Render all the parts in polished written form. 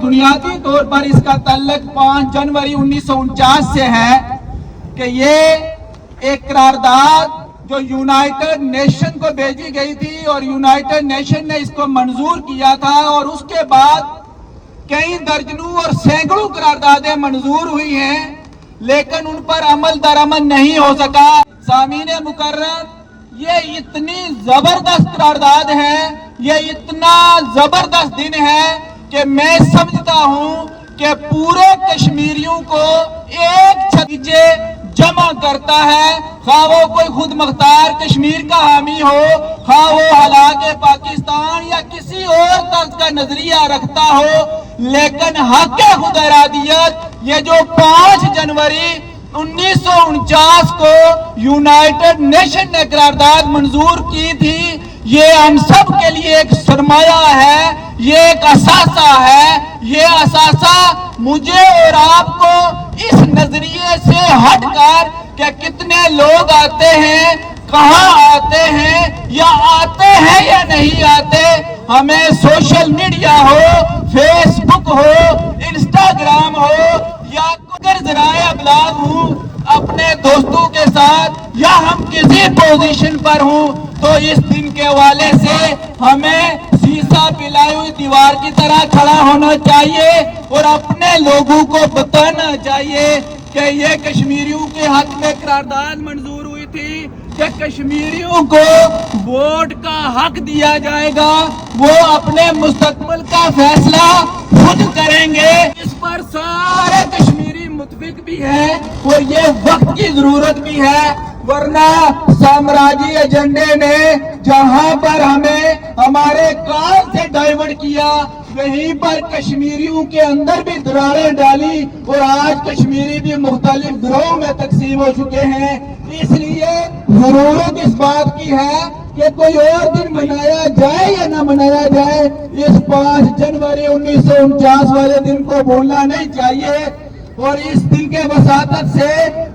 बुनियादी तौर पर इसका ताल्लुक 5 जनवरी 1949 से है कि ये एक करारदाद जो यूनाइटेड नेशन को भेजी गई थी और यूनाइटेड नेशन ने इसको मंजूर किया था और उसके बाद कई दर्जनों और सैकड़ों करारदादें मंजूर हुई हैं, लेकिन उन पर अमल दरामद नहीं हो सका। सामीने मुकर्रम, ये इतनी जबरदस्त करारदाद है, ये इतना जबरदस्त दिन है कि मैं समझता हूं कि पूरे कश्मीरियों को एक छत नीचे जमा करता है। खा वो कोई खुद मुख्तार कश्मीर का हामी हो, खा वो हालाके पाकिस्तान या किसी और तर्ज का नजरिया रखता हो, लेकिन हक खुद इरादियत ये जो 5 जनवरी 1949 को यूनाइटेड नेशन ने करारदाद मंजूर की थी, ये हम सब के लिए एक सरमाया है, ये एक असासा है। ये असासा मुझे और आपको इस नजरिए से हटकर कि कितने लोग आते हैं, कहां आते हैं या आते हैं या नहीं आते, हमें सोशल मीडिया हो, फेसबुक हो, इंस्टाग्राम हो या अगर जराए अबलाग हूं अपने दोस्तों के साथ या हम किसी पोजीशन पर हूं, तो इस दिन के हवाले से हमें शीशा पिलाई हुई दीवार की तरह खड़ा होना चाहिए और अपने लोगों को बताना चाहिए कि ये कश्मीरियों के हक में करारदाद मंजूर हुई थी कि कश्मीरियों को वोट का हक दिया जाएगा, वो अपने मुस्तकबिल का फैसला खुद करेंगे। इस पर सारे कश्मीरी मुतफिक भी है और ये वक्त की जरूरत भी है, वरना साम्राज्य एजेंडे ने जहां पर हमें हमारे काज से डाइवर्ट किया, वहीं पर कश्मीरियों के अंदर भी दरारें डाली और आज कश्मीरी भी मुख्तलिफ गिरोहों में तकसीम हो चुके हैं। इसलिए जरूरत इस बात की है कि कोई और दिन मनाया जाए या ना मनाया जाए, इस 5 जनवरी 1949 वाले दिन को भूलना नहीं चाहिए। और इस दिन के वसातत से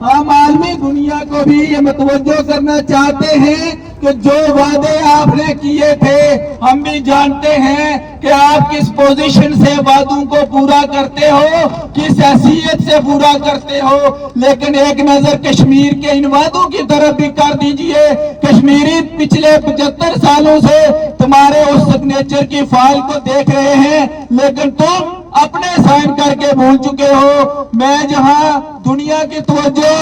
हम आलमी दुनिया को भी ये मतवज्जो करना चाहते हैं कि जो वादे आपने किए थे, हम भी जानते हैं कि आप किस पोजीशन से वादों को पूरा करते हो, किस हैसियत से पूरा करते हो, लेकिन एक नजर कश्मीर के इन वादों की तरफ भी कर दीजिए। कश्मीरी पिछले 75 सालों से तुम्हारे उस सिग्नेचर की फाइल को देख रहे हैं, लेकिन तुम अपने साइन करके भूल चुके हो। मैं जहां दुनिया की तवज्जो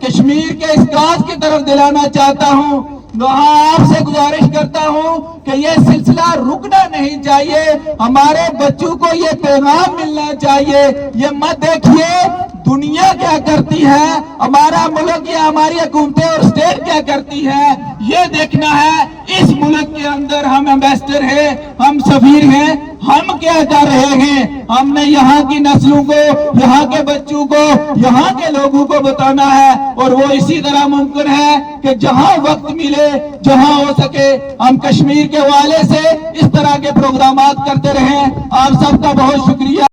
कश्मीर के इस काज की तरफ दिलाना चाहता हूं, वहां आपसे गुजारिश करता हूं कि ये सिलसिला रुकना नहीं चाहिए। हमारे बच्चों को ये पैगाम मिलना चाहिए, ये मत देखिए दुनिया क्या करती है, हमारा मुल्क या हमारी हुकूमतें और स्टेट क्या करती है, ये देखना है इस मुल्क के अंदर हम एम्बेसडर हैं, हम सफीर हैं, हम क्या कर रहे हैं। हमने यहाँ की नस्लों को, यहाँ के बच्चों को, यहाँ के लोगों को बताना है और वो इसी तरह मुमकिन है कि जहाँ वक्त मिले, जहाँ हो सके, हम कश्मीर के हवाले से इस तरह के प्रोग्रामात करते रहें। आप सबका बहुत शुक्रिया।